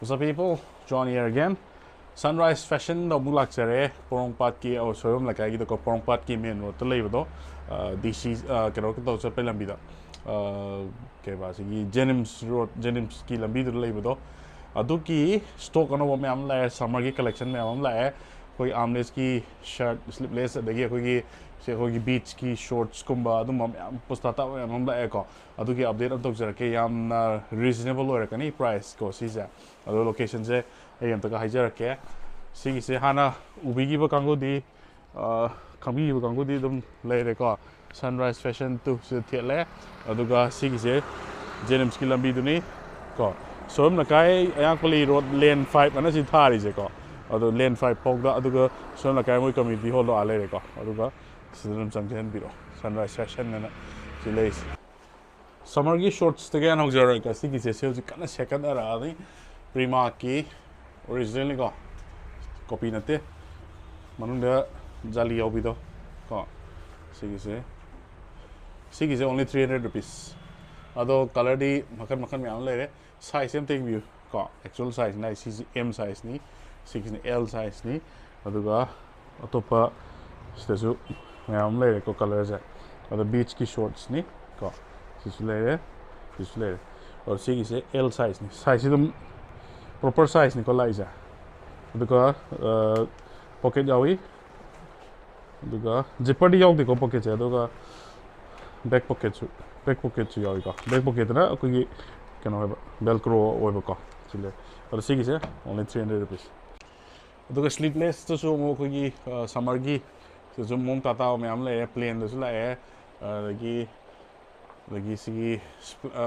What's up, people? Johny here again. Sunrise Fashion da mula chere Porongpat ki or Soibam Leikai ki ko Porongpat ki main road to leave do DC kero ko to pe lambi da ke ba si JNMS road JNMS ki lambi do leave do adu ki stock ano me am la summer ki collection me am la koi armless ki shirt sleeveless dagi koi se koi beach ki shorts kumba adu am postata am la ko adu ki update am tok jara ke yam reasonable ore kani price ko si ja adu location je ayam taka hajar ke si se hana ubigi ba kango di kami ba kango di dum le ko Sunrise Fashion tu se thele adu ga si se JNMS ki lambi du ni ko Soibam Leikai ayang pali road lane 5 ana si thari je ko adu lane 5 pok da adu ga Soibam Leikai moi community hall do ale ko adu ga sidum changchen biro Sunrise Fashion na si leis summer ki shorts te gan hok jara ka si se se kana second ara ni prima ki originally ko copy nate manung da jali yaw bido ko si se only 300 rupees ado color di makan me am le size em take view ko actual size na si M size ni 6 ni L size ni ado ga atopa stesu me am le ko color ja ado beach ki shorts ni ko si le और सी से L size ni size dum proper size ni ko lai ja duga pocket yawi duga zipper di yaw di ko pocket ja duga back pocket chu yawi ka back pocket na ko gi kano velcro oi ko chile और सी से only 300 rupees duga sleeveless to so mo ko gi summer gi so जो mom tata me am le plain do la e lagi si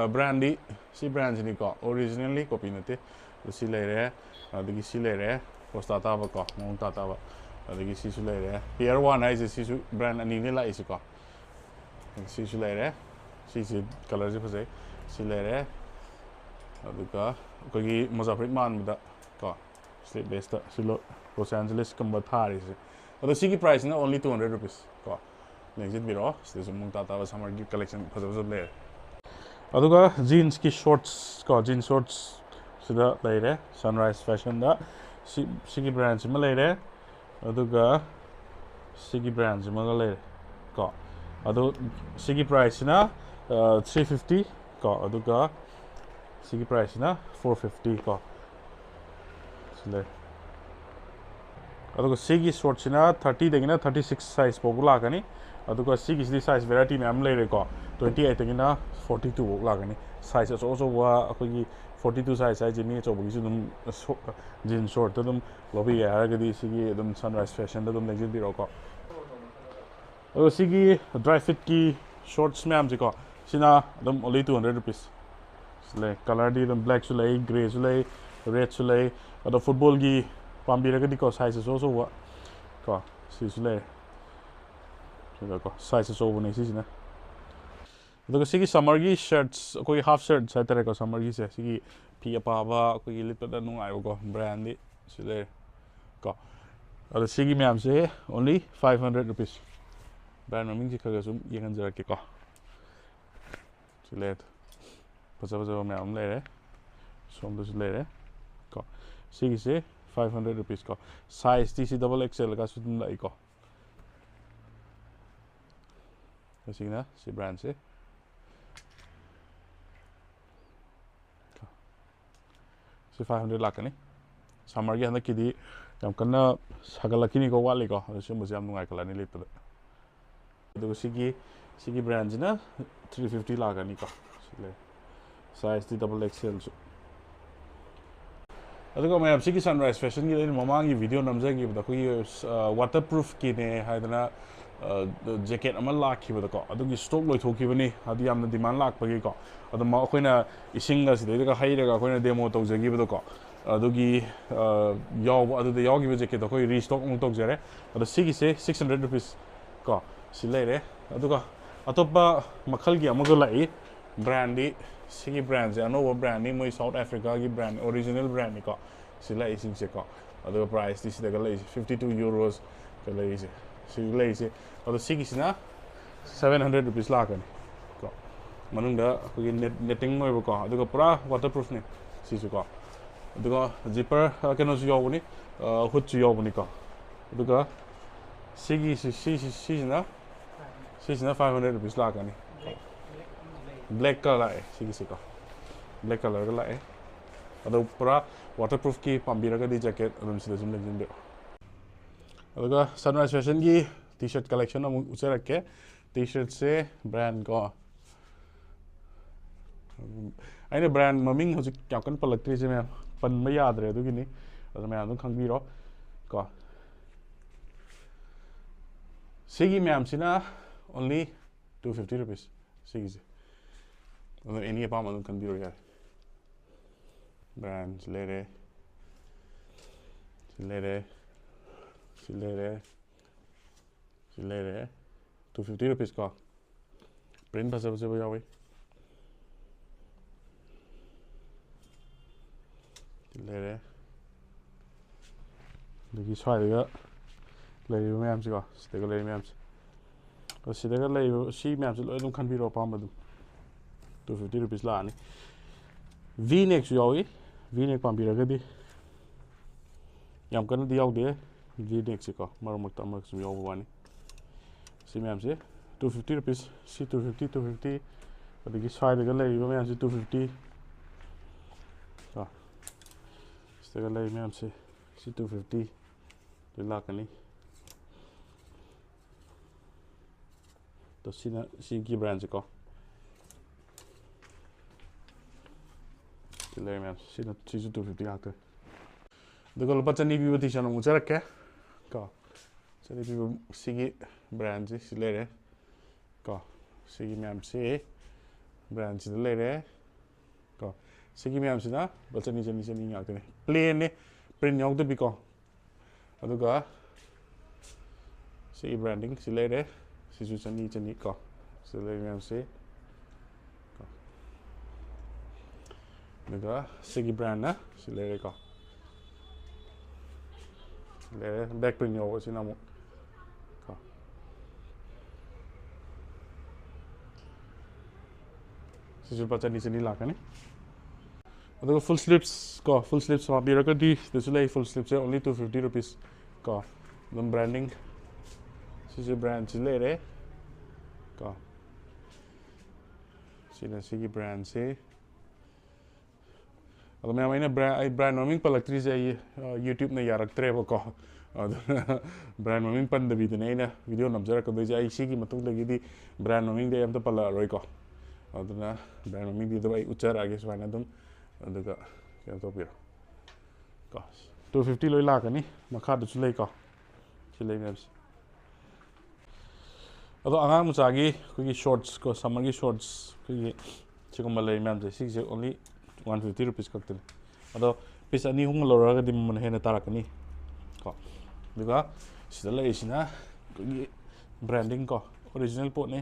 brandy si brands ni ko originally copy nate si le re lagi si le re postata ba ko mong tata ba lagi si su le re pair one ai si su brand ani ni la is ko si su le re si color je phase si le re aduka ko gi mozafrit man da ko slip base ta silo Los Angeles kamba thari se ado si ki price na only 200 rupees ko Legit biro, there's a muntata was summer gift collection for the player. Aduga jeans ki shorts, jeans shorts, sida later Sunrise Fashion da Sigi brands malere. Aduga Sigi brands malere. Ko adu Sigi price na 350 ko aduga Sigi price na 450 ko. Sile aduga Sigi shorts na 30 degina 36 size pogula kani. अदुगा सी की size variety में हम ले रे को 28 तगिना 42 लागनी size also wa akogi 42 size size mi chobu gi dum jean short dum lobby ya ga di sigi dum Sunrise Fashion dum legit bi ro ko o sigi dry fit ki shorts me am ji ko sina dum only 200 rupees le color di dum black sulai gray sulai red sulai ado football gi pambi ra ga di ko size also wa ko si sulai size is over नहीं ना तो किसी की summer की shirts कोई half shirt है तेरे को summer की से किसी की पापा कोई लिप तो नू आयो को brand दी सिले को और किसी की में हमसे only 500 rupees brand में मिंग चिका सुम ये कंजर के को सिले पचा में हम ले रहे सोम तो सिले रहे को किसी की से 500 rupees को size टी सी double XL का सुन लाई को Kasi na si brand se si 500 lakh ni summer gi handa ki di yam kana sagalaki ni ko wali ko so mo jam nungai kala ni lit do sigi brand na 350 lakh ni ko sile size di double XL so adugo mai sigi Sunrise Fashion gi mamang gi video namja gi da ko waterproof ki ne haidana jacket ama lakhi ba ko adugi stock loi thoki bani adi amna demand lak pagi ko adu ma khoina ising ga sidai ga haira ga khoina demo to jagi ba ko adugi yaw adu de yaw gi ba jacket ko restock mo tok jare adu sigi se 600 rupees ko silai re aduga atopa makhal gi amago lai brand di sigi brand ja no brand ni moi South Africa gi brand original brand ni ko silai ising se ko adu price this de ga lai 52 euros ka lai se silai se adu sigi sina 700 rupees lakan ko manung da ko netting moi ko adu pura waterproof ni si su ko ꯑꯗꯨꯒ zipper ꯀꯩꯅꯣꯁꯨ ꯌꯥꯎꯕꯅꯤ ꯍꯨꯠꯁꯨ ꯌꯥꯎꯕꯅꯤꯀꯣ ꯑꯗꯨꯒ ꯁꯤꯁꯤꯅ 500 rupees ꯂꯥꯛꯀꯅꯤ black colour ꯂꯥꯛꯑꯦ ꯁꯤꯒꯤꯁꯤꯀꯣ black ꯀꯂꯔꯒ ꯂꯥꯛꯑꯦ ꯑꯗꯣ ꯄꯨꯔꯥ waterproofꯀꯤ ꯄꯥꯝꯕꯤꯔꯒꯗꯤ ꯖꯦꯀꯦꯠ ꯑꯗꯨꯝ ꯁꯤꯗ ꯁꯨꯝ ꯂꯩꯖꯤꯟꯕꯤꯔꯣ ꯑꯗꯨꯒ ꯁꯟꯔꯥꯏꯁ ꯐꯦꯁꯟꯒꯤ ꯇꯤ ꯁꯔꯠ ꯀꯂꯦꯛꯁꯟ ꯑꯃꯨꯛ ꯎꯠꯆꯔꯛꯀꯦ ꯇꯤ ꯁꯔꯠꯁꯦ ꯕ꯭ꯔꯥꯟ ꯀꯣ ꯑꯩꯅ ꯕ꯭ꯔꯥꯟ ꯃꯃꯤꯡ ꯍꯧꯖꯤꯛ ꯌꯥꯝ ꯀꯟꯅ ꯄꯜꯂꯛꯇ꯭ꯔꯤꯁꯦ ꯃꯌꯥꯝ ꯄꯟꯕ ꯌꯥꯗ꯭ꯔꯦ ꯑꯗꯨꯒꯤꯅꯤ ꯑꯗꯨ ꯃꯌꯥꯝ ꯑꯗꯨꯝ ꯈꯪꯕꯤꯔꯣ ꯀꯣ ꯁꯤꯒꯤ ꯃꯌꯥꯝꯁꯤꯅ only 250 rupees ꯁꯤꯒꯤꯁꯦ ꯑꯗꯨ ꯑꯦꯅꯤ ꯑꯄꯥꯝꯕ ꯑꯗꯨꯝ ꯈꯟꯕꯤꯔꯣ ꯌꯥꯔꯦ ꯕ꯭ꯔꯥꯟ ꯁꯤ ꯂꯩꯔꯦ ꯁꯤ ꯂꯩꯔꯦ ꯁꯤ ꯂꯩꯔꯦ ꯁꯤ ꯂꯩꯔꯦ 250 rupees ꯀꯣ ꯄ꯭ꯔꯤꯟ ꯐꯖ ꯐꯖꯕ ꯌꯥꯎꯋꯤ ꯁꯤ ꯂꯩꯔꯦ ꯑꯗꯒꯤ ꯁ꯭ꯋꯥꯏꯗꯒ ꯂꯩꯔꯤꯕ ꯃꯌꯥꯝꯁꯤꯀꯣ ꯁꯤꯗꯒ ꯂꯩꯔꯤꯕ ꯃꯌꯥꯝꯁꯦ ꯑꯗꯣ ꯁꯤꯗꯒ ꯂꯩꯔꯤꯕ ꯁꯤ ꯃꯌꯥꯝꯁꯦ ꯂꯣꯏ ꯑꯗꯨꯝ ꯈꯟꯕꯤꯔꯣ ꯑꯄꯥꯝꯕ ꯑꯗꯨꯝ 250 rupees ꯂꯥꯛꯑꯅꯤ V neckꯁꯨ ꯌꯥꯎꯏ V neck ꯄꯥꯝꯕꯤꯔꯒꯗꯤ ꯌꯥꯝ ꯀꯟꯅꯗꯤ ꯌꯥꯎꯗꯦ V neckꯁꯦꯀꯣ ꯃꯔꯛ ꯃꯔꯛꯇ ꯑꯃꯈꯛ ꯁꯨꯝ ꯌꯥꯎꯕ ꯋꯥꯅꯤ ꯁꯤ ꯃꯌꯥꯝꯁꯦ 250 rupees ꯁꯤ 250 ꯑꯗꯒꯤ ꯁ꯭ꯋꯥꯏꯗꯒ ꯂꯩꯔꯤꯕ ꯃꯌꯥꯝꯁꯦ 250 ꯀꯣ ꯁꯤꯗꯒ ꯂꯩꯔꯤꯕ ꯃꯌꯥꯝꯁꯦ ꯁꯤ 250 ꯂꯣꯏ ꯂꯥꯛꯀꯅꯤ ꯑꯗꯣ ꯁꯤꯅ ꯁꯤꯒꯤ ꯕ꯭ꯔꯥꯟꯁꯦꯀꯣ ꯁꯤ ꯂꯩꯔꯤ ꯃꯌꯥꯝꯁꯦ ꯁꯤꯁꯨ 250 ꯉꯥꯛꯇꯅꯤ ꯑꯗꯨꯒ ꯂꯨꯄꯥ 200 ꯄꯤꯕ ꯇꯤ ꯁꯥꯔꯠ ꯑꯃꯨꯛ ꯎꯠꯆꯔꯛꯀꯦ ꯀꯣ 200 ꯄꯤꯕ ꯁꯤꯒꯤ ꯕ꯭ꯔꯥꯟꯁꯦ ꯁꯤ ꯂꯩꯔꯦ ꯀꯣ ꯁꯤꯒꯤ ꯃꯌꯥꯝꯁꯤ ꯕ꯭ꯔꯥꯟꯁꯤꯗ ꯂꯩꯔꯦ ꯀꯣ ꯁꯤꯒꯤ ꯃꯌꯥꯝꯁꯤꯅ ꯂꯨꯄꯥ 200 ꯉꯥꯛꯇꯅꯤ ꯄ꯭ꯂꯦꯟꯅꯤ ꯄ꯭ꯔꯤꯟ ꯌꯥꯎꯗꯕꯤꯀꯣ ꯑꯗꯨꯒ ꯁꯤꯒꯤ ꯕ꯭ꯔꯥꯟꯗꯤꯡ ꯁꯤ ꯂꯩꯔꯦ ꯁꯤꯁꯨ 200 ꯀꯣ ꯁꯤꯗ ꯂꯩꯔꯤ ꯃꯌꯥꯝꯁꯤ ꯀꯣ ꯑꯗꯨꯒ ꯁꯤꯒꯤ ꯕ꯭ꯔꯥꯟꯅ ꯁꯤ ꯂꯩꯔꯦꯀꯣ ꯂꯩꯔꯦ ꯕꯦꯛ ꯄ꯭ꯔꯤꯟ ꯌꯥꯎꯕꯁꯤꯅ ꯑꯃꯨꯛ ꯀꯣ ꯁꯤꯁꯨ ꯂꯨꯄꯥ 200 ꯂꯥꯛꯀꯅꯤ ꯑꯗꯨꯒ ꯐꯨꯜ ꯁ꯭ꯂꯤꯞꯁ ꯀꯣ ꯐꯨꯜ ꯁ꯭ꯂꯤꯞꯁ ꯄꯥꯝꯕꯤꯔꯒꯗꯤ ꯁꯤꯗꯁꯨ ꯂꯩ ꯐꯨꯜ ꯁ꯭ꯂꯤꯞꯁꯦ only 250 rupees ꯀꯣ ꯑꯗꯨꯝ ꯕ꯭ꯔꯥꯟꯗꯤꯡ ꯁꯤꯁꯨ ꯕ꯭ꯔꯥꯟꯁꯤ ꯂꯩꯔꯦ ꯀꯣ ꯁꯤꯅ ꯁꯤꯒꯤ ꯕ꯭ꯔꯥꯟꯁꯤ ꯑꯗꯣ ꯃꯌꯥꯝ ꯑꯩꯅ ꯕ꯭ꯔꯥꯟ ꯃꯃꯤꯡ ꯄꯜꯂꯛꯇ꯭ꯔꯤꯁꯦ ꯑꯩ ꯌꯨꯇ꯭ꯌꯨꯕꯅ ꯌꯥꯔꯛꯇ꯭ꯔꯦꯕꯀꯣ ꯑꯗꯨꯅ ꯕ꯭ꯔꯥꯟ ꯃꯃꯤꯡ ꯄꯟꯗꯕꯤꯗꯅꯦ ꯑꯩꯅ ꯚꯤꯗꯤꯑꯣ ꯅꯝꯖꯔꯛꯀꯗꯣꯏꯁꯦ ꯑꯩ ꯁꯤꯒꯤ ꯃꯇꯨꯡꯗꯒꯤꯗꯤ ꯕ꯭ꯔꯥꯟ ꯃꯃꯤꯡꯗꯤ ꯑꯩ ꯑꯝꯇ ꯄꯜꯂꯛꯑꯔꯣꯏꯀꯣ ꯑꯗꯨꯅ ꯕ꯭ꯔꯥꯟ ꯃꯃꯤꯡꯗꯤ ꯑꯗꯨꯝ ꯑꯩ ꯎꯠꯆꯔꯛꯑꯒꯦ ꯁꯨꯃꯥꯏꯅ ꯑꯗꯨꯝ ꯑꯗꯨꯒ ꯀꯩꯅꯣ ꯇꯧꯕꯤꯔꯣ ꯀꯣ 250 ꯂꯣꯏ ꯂꯥꯛꯀꯅꯤ ꯃꯈꯥꯗꯁꯨ ꯂꯩꯀꯣ ꯁꯤ ꯂꯩ ꯃꯌꯥꯝꯁꯦ ꯑꯗꯣ ꯑꯉꯥꯡ ꯃꯆꯥꯒꯤ ꯑꯩꯈꯣꯏꯒꯤ ꯁꯣꯔꯠꯁ ꯀꯣ ꯁꯝꯃꯔꯒꯤ ꯁꯣꯔꯠꯁ ꯑꯩꯈꯣꯏꯒꯤ ꯁꯤꯒꯨꯝꯕ ꯂꯩ ꯃꯌꯥꯝꯁꯦ ꯁꯤꯒꯤꯁꯦ only 150 rupees ꯈꯛꯇꯅꯤ ꯑꯗꯣ ꯄꯤꯁ 2-3 ꯂꯧꯔꯒꯗꯤ ꯃꯃꯜ ꯍꯦꯟꯅ ꯇꯥꯔꯛꯀꯅꯤ ꯀꯣ ꯑꯗꯨꯒ ꯁꯤꯗ ꯂꯩꯔꯤꯁꯤꯅ ꯑꯩꯈꯣꯏꯒꯤ ꯕ꯭ꯔꯥꯟꯗꯤꯡ ꯀꯣ ꯑꯣꯔꯤꯖꯤꯅꯦꯜ ꯄꯣꯠꯅꯤ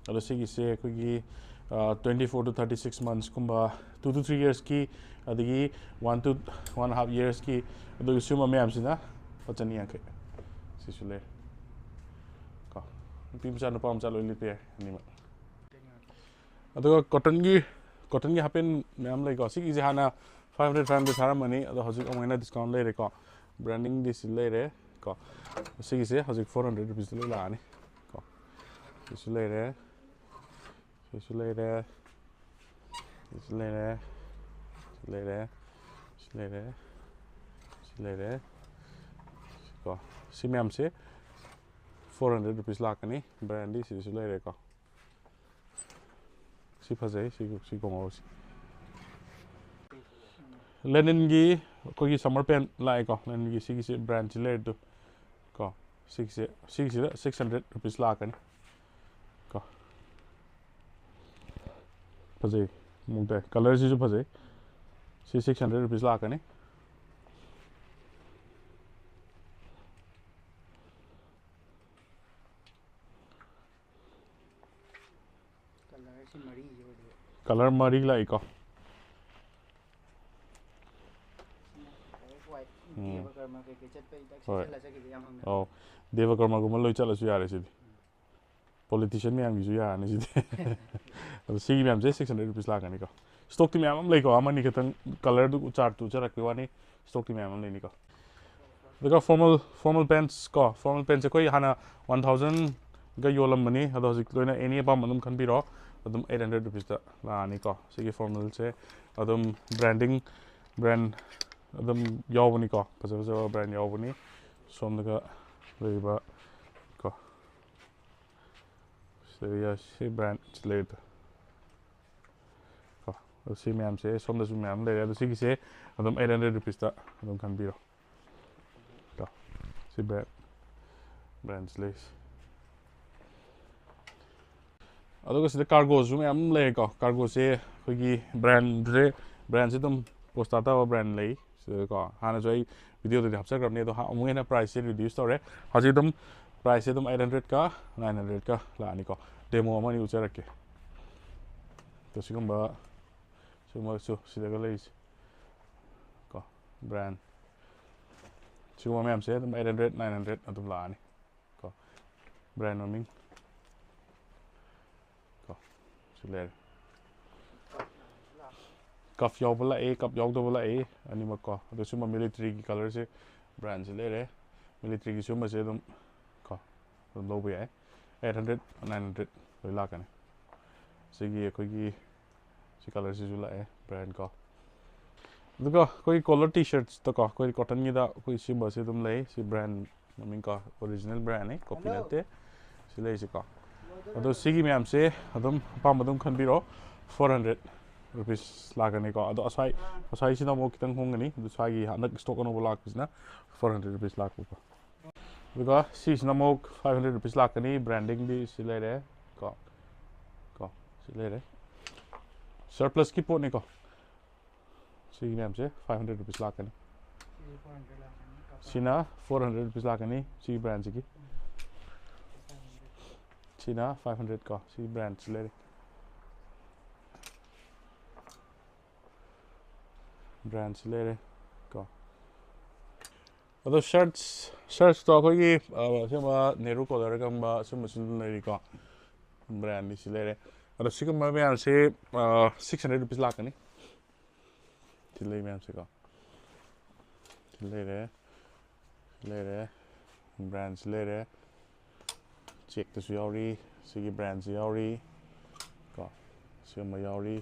ꯑꯗꯣ ꯁꯤꯒꯤꯁꯦ ꯑꯩꯈꯣꯏꯒꯤ 24 to 36 months ꯀꯨꯝꯕ 2 to 3 yearsꯀꯤ ꯑꯗꯒꯤ 1 to 1.5 yearsꯀꯤ ꯑꯗꯨꯒ ꯁꯤꯒꯨꯝꯕ ꯃꯌꯥꯝꯁꯤꯅ 250 ꯁꯤꯁꯨ ꯂꯩ ꯀꯣ ꯅꯨꯄꯤ ꯃꯆꯥ ꯅꯨꯄꯥ ꯃꯆꯥ ꯂꯣꯏ ꯂꯤꯠꯄ ꯌꯥꯏ ꯑꯅꯤꯃꯛ ꯑꯗꯨꯒ ꯀꯣꯇꯟꯒꯤ ꯍꯥꯄꯦꯟ ꯃꯌꯥꯝ ꯂꯩꯀꯣ ꯁꯤꯒꯤꯁꯦ ꯍꯥꯟꯅ 500 ꯊꯥꯔꯝꯕꯅꯤ ꯑꯗꯣ ꯍꯧꯖꯤꯛ ꯑꯃꯨꯛ ꯍꯦꯟꯅ ꯗꯤꯁꯀꯥꯎꯟ ꯂꯩꯔꯦꯀꯣ ꯕ꯭ꯔꯥꯟꯗꯤꯡꯗꯤ ꯁꯤ ꯂꯩꯔꯦ ꯀꯣ ꯁꯤꯒꯤꯁꯦ ꯍꯧꯖꯤꯛ 400 rupees ꯂꯣꯏ ꯂꯥꯛꯑꯅꯤ ꯀꯣ ꯁꯤꯁꯨ ꯂꯩꯔꯦ ꯁꯤꯁꯨ ꯂꯩꯔꯦ ꯁꯤꯁꯨ ꯂꯩꯔꯦ ꯁꯤ ꯂꯩꯔꯦ ꯁꯤ ꯂꯩꯔꯦ ꯁꯤ ꯂꯩꯔꯦ ꯀꯣ ꯁꯤ ꯃꯌꯥꯝꯁꯦ 400 rupees ꯂꯥꯛꯀꯅꯤ ꯕ꯭ꯔꯥꯟꯗꯤ ꯁꯤꯗꯁꯨ ꯂꯩꯔꯦꯀꯣ ꯁꯤ ꯐꯖꯩ ꯁꯤ ꯈꯣꯡꯒ꯭ꯔꯥꯎꯁꯤ ꯂꯦꯅꯤꯟꯒꯤ ꯑꯩꯈꯣꯏꯒꯤ ꯁꯝꯃꯔ ꯄꯦꯟ ꯂꯥꯛꯑꯦꯀꯣ ꯂꯦꯅꯤꯟꯒꯤ ꯁꯤꯒꯤꯁꯦ ꯕ꯭ꯔꯥꯟꯁꯤ ꯂꯩꯔꯦꯗꯣ ꯀꯣ ꯁꯤꯒꯤꯁꯤꯗ 600 rupees ꯂꯥꯛꯀꯅꯤ ꯀꯣ ꯐꯖꯩ ꯃꯑꯣꯡ ꯇꯥꯏ ꯀꯂꯔꯁꯤꯁꯨ ꯐꯖꯩ ꯁꯤ 600 rupees ꯂꯥꯛꯀꯅꯤ ꯀꯂꯔ ꯃꯔꯤ ꯂꯥꯛꯏꯀꯣ ꯍꯣꯏ ꯑꯧ ꯗꯦꯕ ꯀꯔꯃꯒꯨꯝꯕ ꯂꯣꯏ ꯆꯠꯂꯁꯨ ꯌꯥꯔꯦ ꯁꯤꯗꯤ ꯄꯣꯂꯤꯇꯤꯁꯤꯌꯟ ꯃꯌꯥꯝꯒꯤꯁꯨ ꯌꯥꯔꯅꯤ ꯁꯤꯗꯤ ꯑꯗꯣ ꯁꯤꯒꯤ ꯃꯌꯥꯝꯁꯦ 600 rupees ꯂꯥꯛꯀꯅꯤꯀꯣ stock ti ma'am lai ko amani katang color du chart tu charak pe wani stock ti ma'am lai ni ko daga formal pants ko formal pants koi hana 1000 ga yolam mani ado hojik loina any pa manum khan biro adum 800 rupees da la ni ko sigi formal se adum brand adum yawbani ko paja brand yawbani som daga leiba ko se brand slate ko si ma'am se som da su ma'am le ado sigi se adum 800 rupees da adum khan biro ko si brand slate अदुगा सिदा cargos में हम ले को cargo से कोई brand से तुम पोस्टाता वो ब्रांड ले को हाना जो वीडियो तो हफ्सा करने तो हाँ मुझे ना प्राइस से रिड्यूस तो रहे हाजी तुम प्राइस से तुम 800 का 900 का लाने को डेमो हमारी ऊँचा रखे तो सिदा का ले को ब्रांड सिगमा में हमसे तुम 800 900 तुम लाने को brand ममिंग Silere. Cuff yaw bola A, cup yaw do bola A, ani makko. Ado suma military ki color se brand silere. Military ki suma se dum ko. Dum low bi 800 900 loi la kan. Sigi koi ki si color se jula brand ko. Duka koi color t-shirts to ko koi cotton ni da koi sima se dum lei si brand namin ko original brand copy nate silei se ko. अदो सिगी ma'am से अदम palm अदम खन बिरो 400 rupees लागने को अदो acai सिना मो कितंग होंगनी अदो सागी हनक stock अनो लाक बिसना 400 रुपीस लाक को दुगा सिना मो 500 रुपीस लाकनी ब्रांडिंग भी सिलेरे को सिलेरे सरप्लस की पोने को सिगी मैम से 500 रुपीस लाकनी सिना 400 रुपीस लाकनी सी ब्रांड की China 500 का सी ब्रांड ले रहे का अदो शर्ट्स तो कोई सेमा नेहरू कलर का सुम ले का ब्रांड से ले रहे अदो सिकम में आर से 600 रुपीस लाकनी ले में से का ले रहे ब्रांड ले रहे चेक तो यावरी सिगी ब्रांड यावरी का सिम यावरी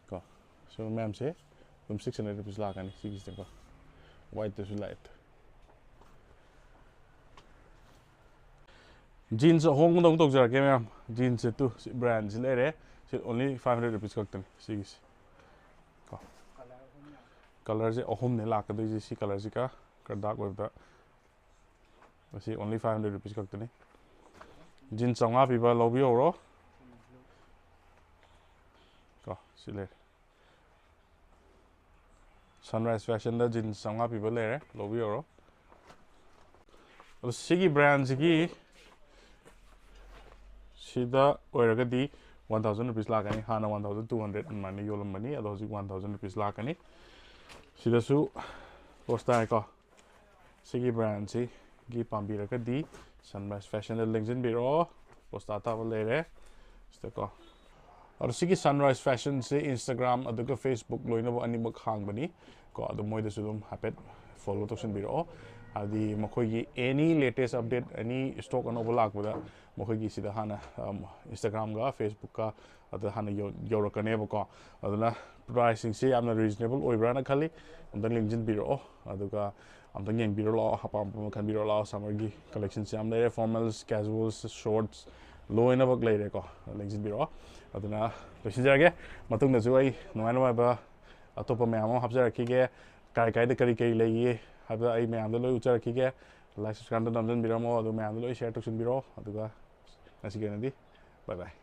का सिम मैम से तुम 600 रुपीस लाकनी सिगी से का वाइट तो लाइट जीन्स होंग दंग तो जरा के मैम जीन्स से तू ब्रांड से ले रहे सिर्फ ओनली 500 रुपीस कटन सिगी से का कलर से अहोम ने लाक दो जी कलर से का कर डार्क होता वैसे ओनली 500 रुपीस कटन जीन्स चंगा पीबा लॉबी औरो का सिले सनराइज फैशन दा जीन्स चंगा पीबा ले रे लॉबी औरो और सिगी ब्रांड की सिदा ओरगदी 1000 रुपीस लाकनी हाना 1200 माने योलम मनी अदो 1000 रुपीस लाकनी सिदासु पोस्टा है का सिगी ब्रांड सी गी पाम्बिरगदी सनराइज फैशन लिंक्डइन बिरो पोस्टा था ले रहे इसको और सिगी सनराइज फैशन से इंस्टाग्राम अदुगा फेसबुक लोइनबो अनिमक हांगबनी को अदु मोइदसु दुम हैपेट फॉलो तोसन बिरो आदि मखोगी any latest update any stock अनोबो लाकबदा मखोगी सिदा हाना इंस्टाग्राम गा फेसबुक का अदु हाना योरकनेबको अदुना प्राइसिंग से यामना रीजनेबल ओइब्राना खाली अदन लिंक्डइन बिरो अदुगा I'm thinking biro hapam kan biro la summer gi collections am there formals casuals shorts low in a book later ko links biro aduna losin jage matung na ju ai nongai ba atopa me amo habja rakhi ge kai de kari kai lei habja ai me am de loi ucha rakhi ge like subscribe to namjan biro mo adu me am de loi share to sun biro aduga nasi ge nadi bye bye